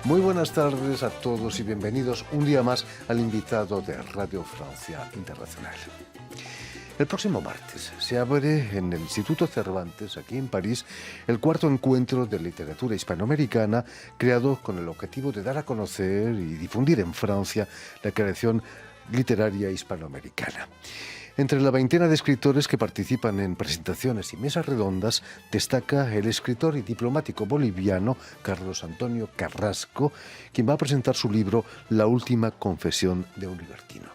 Muy buenas tardes a todos y bienvenidos un día más al invitado de Radio Francia Internacional. El próximo martes se abre en el Instituto Cervantes, aquí en París, el cuarto encuentro de literatura hispanoamericana creado con el objetivo de dar a conocer y difundir en Francia la creación literaria hispanoamericana. Entre la veintena de escritores que participan en presentaciones y mesas redondas, destaca el escritor y diplomático boliviano Carlos Antonio Carrasco, quien va a presentar su libro La última confesión de un libertino.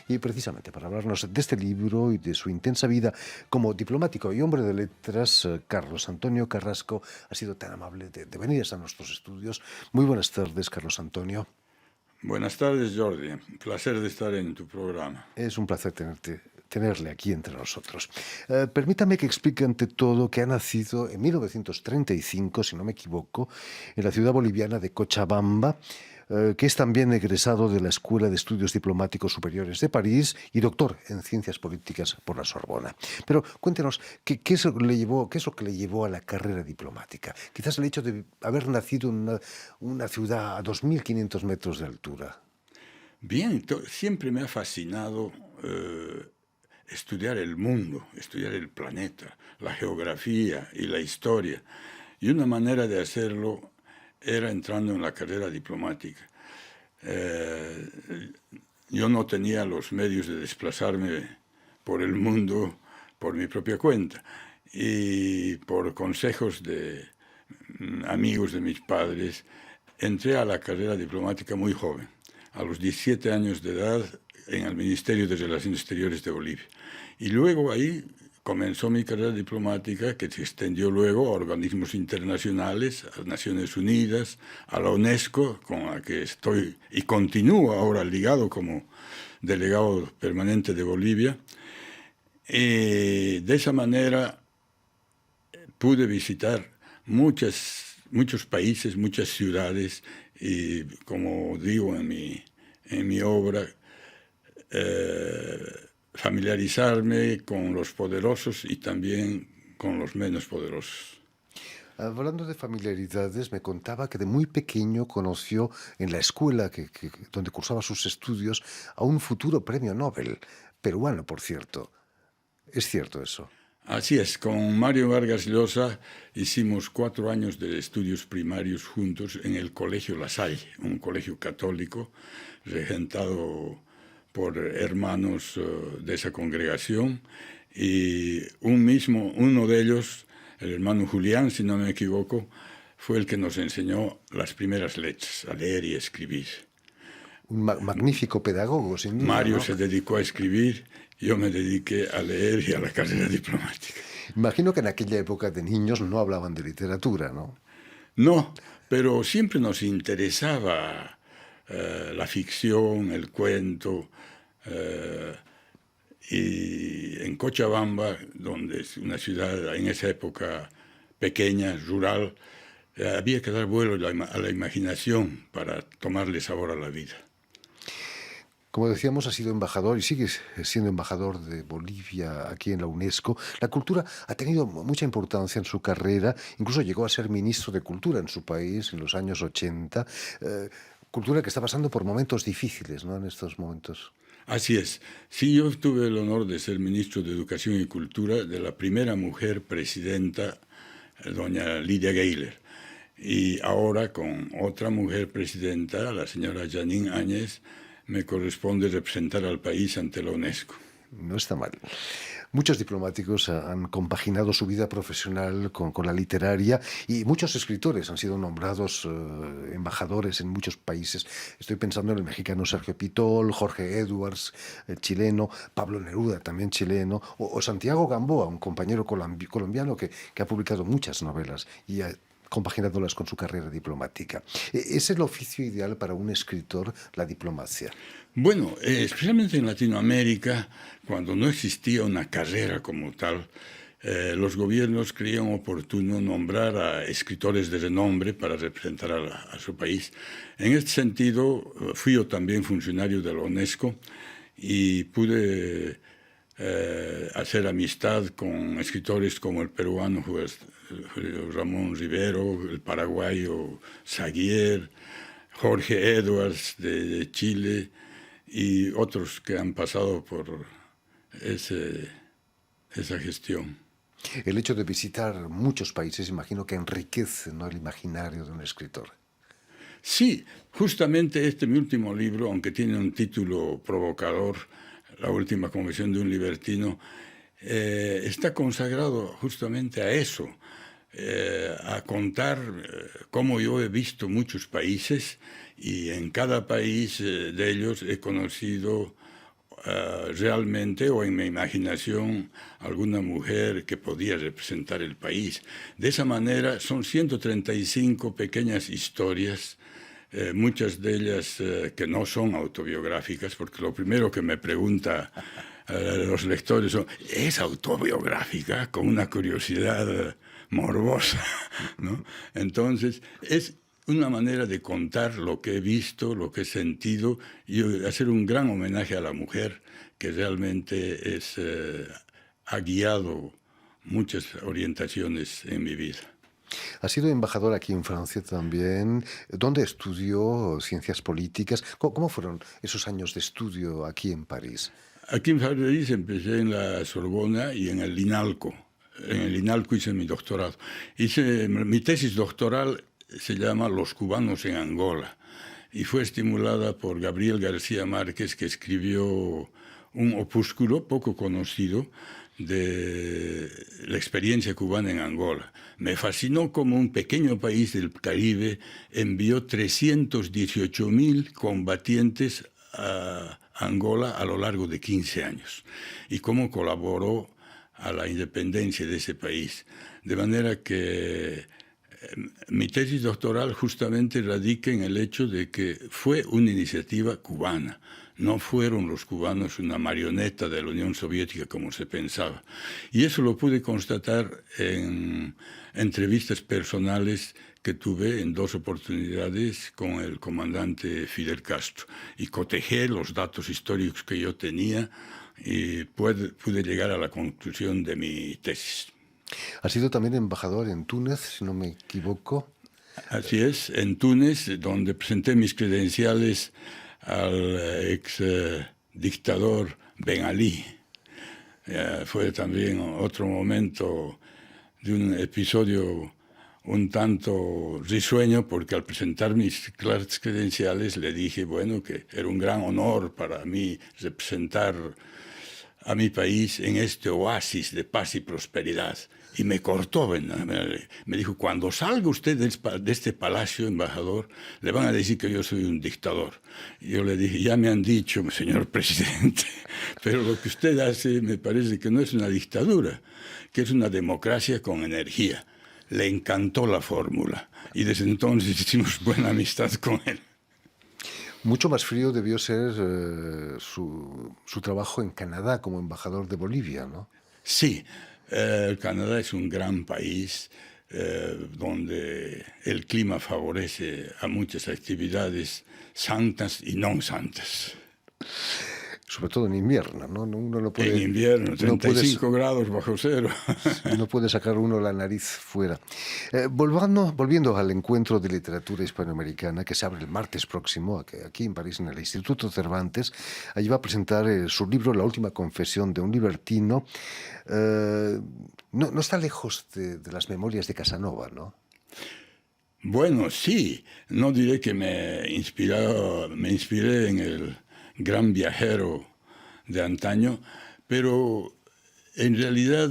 Y precisamente para hablarnos de este libro y de su intensa vida como diplomático y hombre de letras, Carlos Antonio Carrasco ha sido tan amable de venir a nuestros estudios. Muy buenas tardes, Carlos Antonio. Buenas tardes, Jordi. Placer de estar en tu programa. Es un placer tenerle aquí entre nosotros. Permítame que explique ante todo que ha nacido en 1935, si no me equivoco, en la ciudad boliviana de Cochabamba, que es también egresado de la Escuela de Estudios Diplomáticos Superiores de París y doctor en Ciencias Políticas por la Sorbona. Pero cuéntenos, ¿qué es lo que le llevó a la carrera diplomática? Quizás el hecho de haber nacido en una ciudad a 2.500 metros de altura. Bien, siempre me ha fascinado estudiar el mundo, estudiar el planeta, la geografía y la historia. Y una manera de hacerlo era entrando en la carrera diplomática. Yo no tenía los medios de desplazarme por el mundo por mi propia cuenta. Y por consejos de amigos de mis padres, entré a la carrera diplomática muy joven, a los 17 años de edad, en el Ministerio de Relaciones Exteriores de Bolivia. Y luego ahí comenzó mi carrera diplomática, que se extendió luego a organismos internacionales, a Naciones Unidas, a la UNESCO, con la que estoy y continúo ahora ligado como delegado permanente de Bolivia. Y de esa manera pude visitar muchos países, muchas ciudades, y como digo en mi obra, familiarizarme con los poderosos y también con los menos poderosos. Hablando de familiaridades, me contaba que de muy pequeño conoció en la escuela donde cursaba sus estudios a un futuro premio Nobel, peruano, por cierto. ¿Es cierto eso? Así es, con Mario Vargas Llosa hicimos 4 años de estudios primarios juntos en el Colegio La Salle, un colegio católico regentado por hermanos de esa congregación, y uno de ellos, el hermano Julián, si no me equivoco, fue el que nos enseñó las primeras letras, a leer y escribir. Un magnífico pedagogo, sin duda, Mario, ¿no? se dedicó a escribir, yo me dediqué a leer y a la carrera diplomática. Imagino que en aquella época de niños no hablaban de literatura, ¿no? No, pero siempre nos interesaba la ficción, el cuento. Y en Cochabamba, donde es una ciudad en esa época pequeña, rural, había que dar vuelo a la imaginación para tomarle sabor a la vida. Como decíamos, ha sido embajador y sigue siendo embajador de Bolivia aquí en la UNESCO. La cultura ha tenido mucha importancia en su carrera, incluso llegó a ser ministro de Cultura en su país en los años 80. Cultura que está pasando por momentos difíciles, ¿no?, en estos momentos. Así es. Sí, yo tuve el honor de ser ministro de Educación y Cultura de la primera mujer presidenta, doña Lidia Gayler. Y ahora, con otra mujer presidenta, la señora Janine Áñez, me corresponde representar al país ante la UNESCO. No está mal. Muchos diplomáticos han compaginado su vida profesional con la literaria y muchos escritores han sido nombrados embajadores en muchos países. Estoy pensando en el mexicano Sergio Pitol, Jorge Edwards, chileno, Pablo Neruda, también chileno, o Santiago Gamboa, un compañero colombiano que ha publicado muchas novelas y compaginándolas con su carrera diplomática. ¿Es el oficio ideal para un escritor, la diplomacia? Bueno, especialmente en Latinoamérica, cuando no existía una carrera como tal, los gobiernos creían oportuno nombrar a escritores de renombre para representar a su país. En este sentido, fui yo también funcionario de la UNESCO y pude hacer amistad con escritores como el peruano Ramón Rivero, el paraguayo Saguier, Jorge Edwards de Chile y otros que han pasado por esa gestión. El hecho de visitar muchos países, imagino que enriquece, ¿no?, el imaginario de un escritor. Sí, justamente mi último libro, aunque tiene un título provocador, La última confesión de un libertino, está consagrado justamente a eso, a contar cómo yo he visto muchos países y en cada país de ellos he conocido realmente o en mi imaginación alguna mujer que podía representar el país. De esa manera son 135 pequeñas historias, muchas de ellas que no son autobiográficas, porque lo primero que me pregunta los lectores son, ¿es autobiográfica? Con una curiosidad morbosa, ¿no? Entonces, es una manera de contar lo que he visto, lo que he sentido y hacer un gran homenaje a la mujer que realmente ha guiado muchas orientaciones en mi vida. Ha sido embajador aquí en Francia también. ¿Dónde estudió ciencias políticas? ¿Cómo fueron esos años de estudio aquí en París? Aquí en París empecé en la Sorbona y en el INALCO. En el INALCO hice mi doctorado. Mi tesis doctoral se llama Los cubanos en Angola y fue estimulada por Gabriel García Márquez, que escribió un opúsculo poco conocido de la experiencia cubana en Angola. Me fascinó cómo un pequeño país del Caribe envió 318.000 combatientes a Angola a lo largo de 15 años y cómo colaboró a la independencia de ese país. De manera que mi tesis doctoral justamente radica en el hecho de que fue una iniciativa cubana. No fueron los cubanos una marioneta de la Unión Soviética como se pensaba. Y eso lo pude constatar en entrevistas personales que tuve en 2 oportunidades con el comandante Fidel Castro. Y cotejé los datos históricos que yo tenía y pude llegar a la conclusión de mi tesis. Ha sido también embajador en Túnez, si no me equivoco. Así es, en Túnez, donde presenté mis credenciales al ex dictador Ben Ali. Fue también otro momento de un episodio un tanto risueño, porque al presentar mis credenciales le dije, bueno, que era un gran honor para mí representar a mi país en este oasis de paz y prosperidad. Y me cortó, me dijo, cuando salga usted de este palacio, embajador, le van a decir que yo soy un dictador. Y yo le dije, ya me han dicho, señor presidente, pero lo que usted hace me parece que no es una dictadura, que es una democracia con energía. Le encantó la fórmula y desde entonces hicimos buena amistad con él. Mucho más frío debió ser su trabajo en Canadá como embajador de Bolivia, ¿no? Sí, Canadá es un gran país donde el clima favorece a muchas actividades santas y no santas. Sobre todo en invierno, ¿no? Uno no puede, en invierno, 35 grados bajo cero. No puede sacar uno la nariz fuera. Volviendo al encuentro de literatura hispanoamericana que se abre el martes próximo, aquí en París, en el Instituto Cervantes. Allí va a presentar su libro La última confesión de un libertino. No está lejos de las memorias de Casanova, ¿no? Bueno, sí. No diré que me inspiré en el gran viajero de antaño, pero en realidad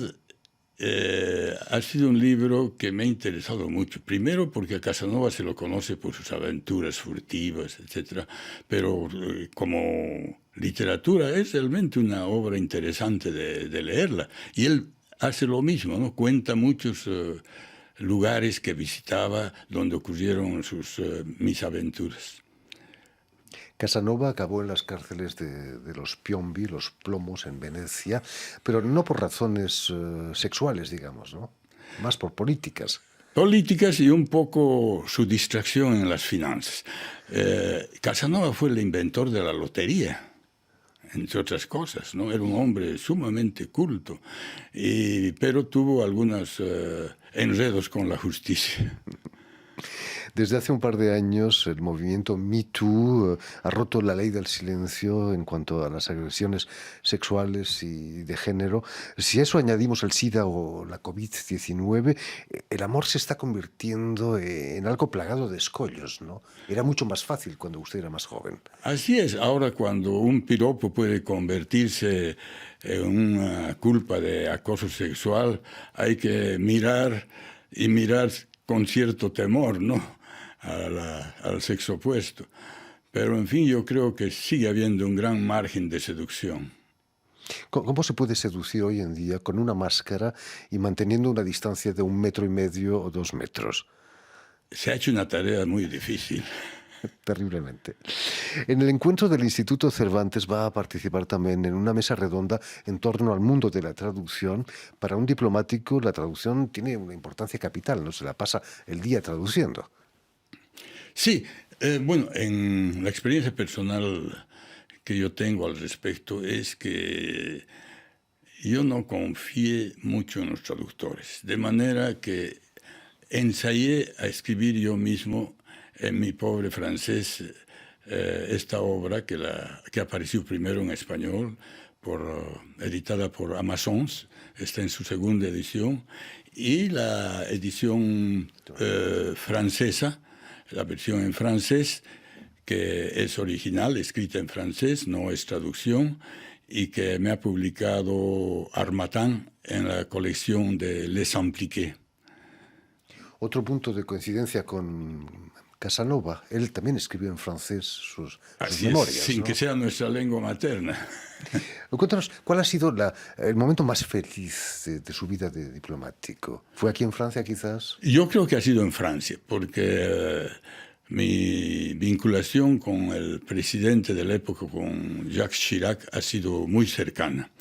ha sido un libro que me ha interesado mucho. Primero porque a Casanova se lo conoce por sus aventuras furtivas, etc. Pero como literatura es realmente una obra interesante de leerla. Y él hace lo mismo, ¿no? Cuenta muchos lugares que visitaba donde ocurrieron mis aventuras. Casanova acabó en las cárceles de los Piombi, los Plomos, en Venecia, pero no por razones sexuales, digamos, ¿no? Más por políticas. Políticas y un poco su distracción en las finanzas. Casanova fue el inventor de la lotería, entre otras cosas, ¿no? Era un hombre sumamente culto, pero tuvo algunos enredos con la justicia. Desde hace un par de años, el movimiento Me Too ha roto la ley del silencio en cuanto a las agresiones sexuales y de género. Si a eso añadimos el SIDA o la COVID-19, el amor se está convirtiendo en algo plagado de escollos, ¿no? Era mucho más fácil cuando usted era más joven. Así es, ahora cuando un piropo puede convertirse en una culpa de acoso sexual, hay que mirar y mirar con cierto temor, ¿no? Al sexo opuesto. Pero en fin, yo creo que sigue habiendo un gran margen de seducción. ¿Cómo se puede seducir hoy en día con una máscara y manteniendo una distancia de 1,5 metros o 2 metros? Se ha hecho una tarea muy difícil. Terriblemente. En el encuentro del Instituto Cervantes va a participar también en una mesa redonda en torno al mundo de la traducción. Para un diplomático, la traducción tiene una importancia capital, no se la pasa el día traduciendo. Sí, bueno, en la experiencia personal que yo tengo al respecto es que yo no confié mucho en los traductores, de manera que ensayé a escribir yo mismo en mi pobre francés esta obra que apareció primero en español, editada por Amazons, está en su segunda edición, y la edición francesa, la versión en francés, que es original, escrita en francés, no es traducción, y que me ha publicado Harmattan en la colección de Les Impliqués. Otro punto de coincidencia con Casanova, él también escribió en francés sus memorias, sin ¿no? que sea nuestra lengua materna. Cuéntanos, ¿cuál ha sido el momento más feliz de su vida de diplomático? ¿Fue aquí en Francia, quizás? Yo creo que ha sido en Francia, porque mi vinculación con el presidente de la época, con Jacques Chirac, ha sido muy cercana.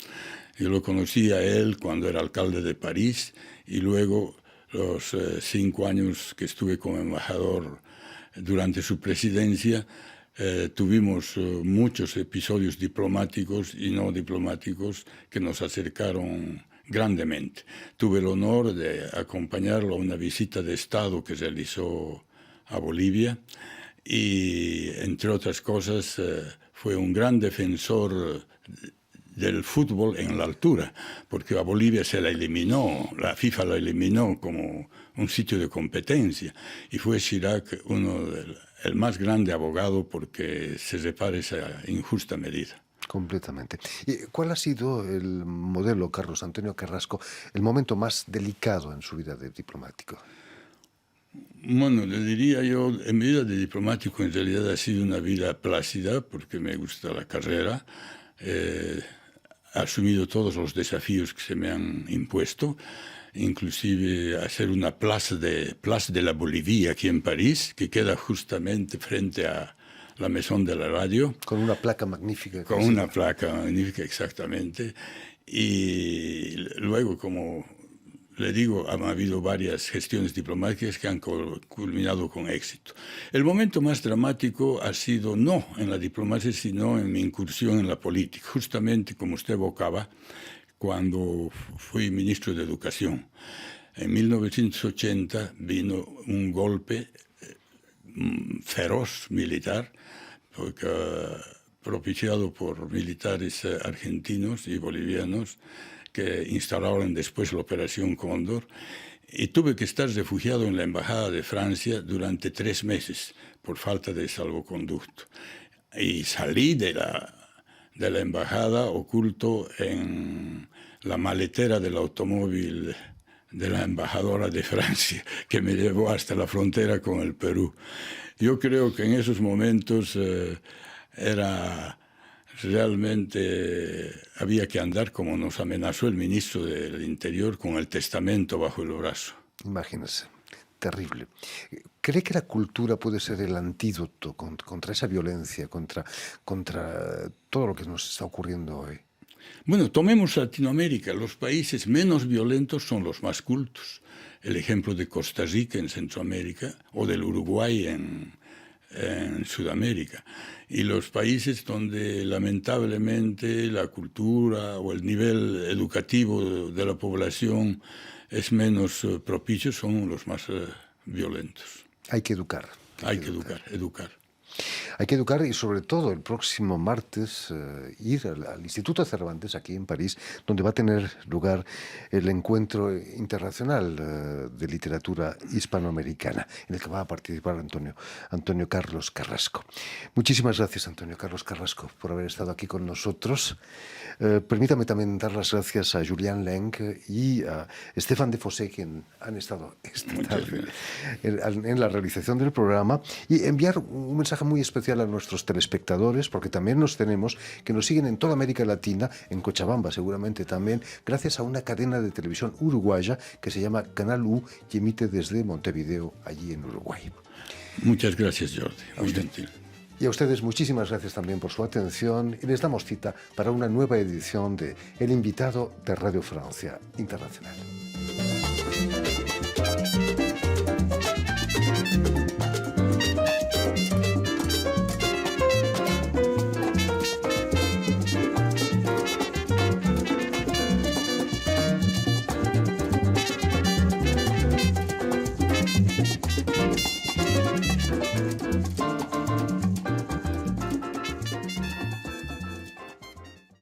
Yo lo conocí a él cuando era alcalde de París y luego los 5 años que estuve como embajador durante su presidencia, tuvimos muchos episodios diplomáticos y no diplomáticos que nos acercaron grandemente. Tuve el honor de acompañarlo a una visita de Estado que realizó a Bolivia y, entre otras cosas, fue un gran defensor del fútbol en la altura, porque a Bolivia se la eliminó, la FIFA la eliminó como un sitio de competencia, y fue Chirac el más grande abogado porque se repara esa injusta medida. Completamente. ¿Y cuál ha sido el modelo, Carlos Antonio Carrasco, el momento más delicado en su vida de diplomático? Bueno, le diría yo, en mi vida de diplomático en realidad ha sido una vida plácida, porque me gusta la carrera, he asumido todos los desafíos que se me han impuesto, inclusive hacer una Place de la Bolivia aquí en París, que queda justamente frente a la Maison de la Radio. Con una placa magnífica. Con una placa magnífica, exactamente. Y luego, como le digo, han habido varias gestiones diplomáticas que han culminado con éxito. El momento más dramático ha sido no en la diplomacia, sino en mi incursión en la política, justamente como usted evocaba, cuando fui ministro de Educación. En 1980 vino un golpe feroz militar, propiciado por militares argentinos y bolivianos, que instauraron después la Operación Cóndor, y tuve que estar refugiado en la Embajada de Francia durante 3 meses por falta de salvoconducto. Y salí de la embajada oculto en la maletera del automóvil de la embajadora de Francia, que me llevó hasta la frontera con el Perú. Yo creo que en esos momentos realmente había que andar como nos amenazó el ministro del Interior, con el testamento bajo el brazo. Imagínese, terrible. ¿Cree que la cultura puede ser el antídoto contra esa violencia, contra todo lo que nos está ocurriendo hoy? Bueno, tomemos Latinoamérica. Los países menos violentos son los más cultos. El ejemplo de Costa Rica en Centroamérica o del Uruguay en Sudamérica. Y los países donde lamentablemente la cultura o el nivel educativo de la población es menos propicio son los más violentos. Hay que educar. Hay que educar. Hay que educar y sobre todo el próximo martes ir al Instituto Cervantes aquí en París, donde va a tener lugar el encuentro internacional de literatura hispanoamericana, en el que va a participar Antonio Carlos Carrasco. Muchísimas gracias, Antonio Carlos Carrasco, por haber estado aquí con nosotros. Permítame también dar las gracias a Julián Lenk y a Estefan de Fossé, quien han estado esta tarde en la realización del programa, y enviar un mensaje muy especial a nuestros telespectadores, porque también nos tenemos, que nos siguen en toda América Latina, en Cochabamba seguramente también, gracias a una cadena de televisión uruguaya que se llama Canal U y emite desde Montevideo, allí en Uruguay. Muchas gracias, Jordi. Muy gentil. Y a ustedes muchísimas gracias también por su atención y les damos cita para una nueva edición de El Invitado de Radio Francia Internacional.